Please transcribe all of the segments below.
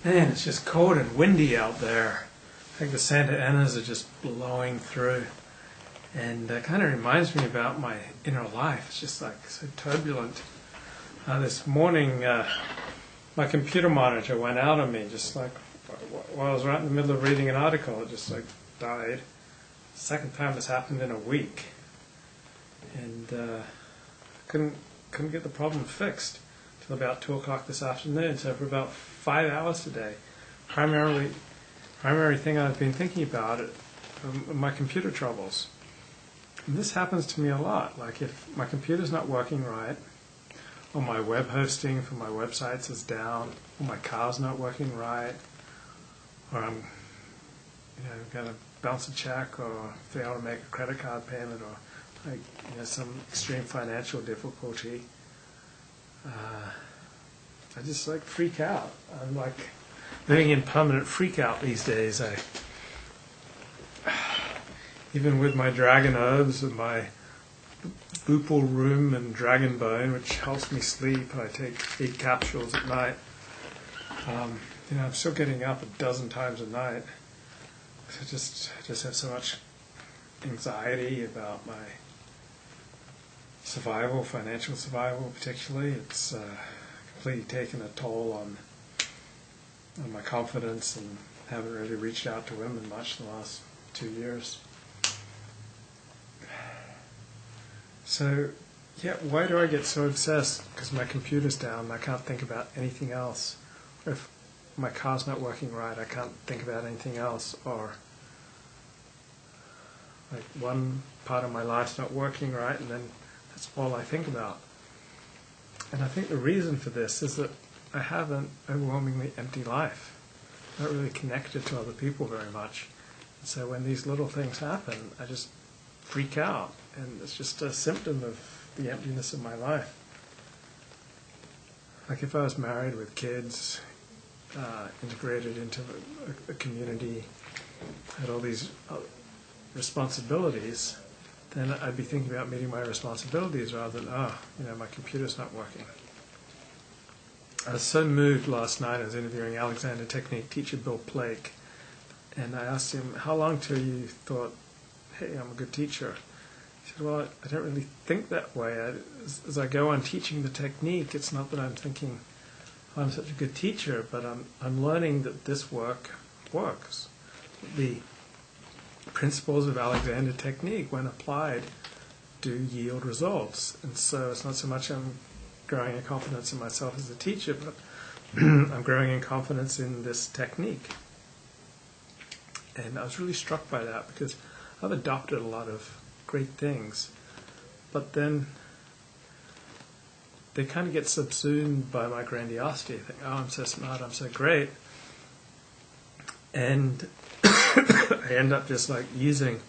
Man, it's just cold and windy out there. I think the Santa Anas are just blowing through. And it kind of reminds me about my inner life. It's just like so turbulent. This morning, my computer monitor went out on me, just like while I was right in the middle of reading an article. It just like died. Second time it's happened in a week. And couldn't get the problem fixed till about 2 o'clock this afternoon. So for about 5 hours today, primary thing I've been thinking about it, my computer troubles. And this happens to me a lot. Like if my computer's not working right, or my web hosting for my websites is down, or my car's not working right, or I'm going to bounce a check or fail to make a credit card payment, or some extreme financial difficulty, I just like freak out. I'm like living in permanent freak out these days. Even with my dragon herbs and my Bupal Room and Dragon Bone, which helps me sleep, I take 8 capsules at night. I'm still getting up 12 times a night. I just have so much anxiety about my survival, financial survival particularly. It's completely taken a toll on my confidence, and haven't really reached out to women much in the last 2 years. So, why do I get so obsessed? Because my computer's down and I can't think about anything else. Or if my car's not working right, I can't think about anything else. Or like one part of my life's not working right, and then that's all I think about. And I think the reason for this is that I have an overwhelmingly empty life. I'm not really connected to other people very much. And so when these little things happen, I just freak out. And it's just a symptom of the emptiness of my life. Like if I was married with kids, integrated into a community, had all these responsibilities, then I'd be thinking about meeting my responsibilities rather than, my computer's not working. I was so moved last night. I was interviewing Alexander Technique teacher Bill Blake, and I asked him, how long till you thought, hey, I'm a good teacher? He said, well, I don't really think that way. As I go on teaching the technique, it's not that I'm thinking, I'm such a good teacher, but I'm learning that this work works. The principles of Alexander Technique, when applied, do yield results. And so it's not so much I'm growing in confidence in myself as a teacher, but I'm growing in confidence in this technique. And I was really struck by that because I've adopted a lot of great things, but then they kind of get subsumed by my grandiosity. I think, I'm so smart, I'm so great. And I end up just like using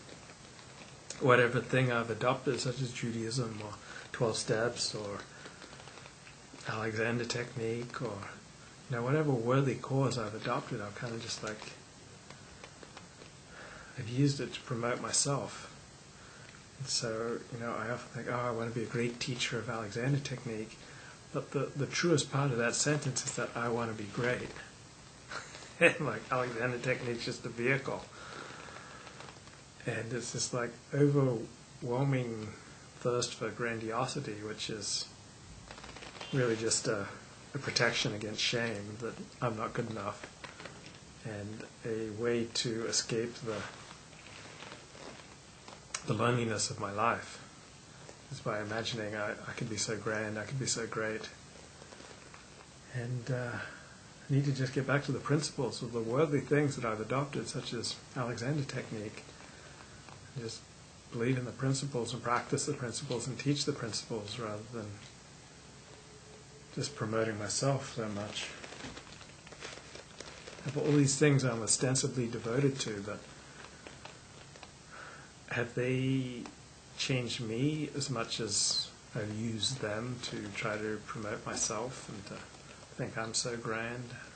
whatever thing I've adopted, such as Judaism or 12 Steps or Alexander Technique or whatever worthy cause I've adopted. I've kind of just like I've used it to promote myself. And so I often think, I want to be a great teacher of Alexander Technique, but the truest part of that sentence is that I want to be great. Like Alexander Technique's just a vehicle. And it's this like overwhelming thirst for grandiosity, which is really just a protection against shame that I'm not good enough, and a way to escape the loneliness of my life is by imagining I could be so grand, I could be so great. And I need to just get back to the principles of the worldly things that I've adopted, such as Alexander Technique. And just believe in the principles and practice the principles and teach the principles rather than just promoting myself so much. I have all these things I'm ostensibly devoted to, but have they changed me as much as I've used them to try to promote myself and to think I'm so grand?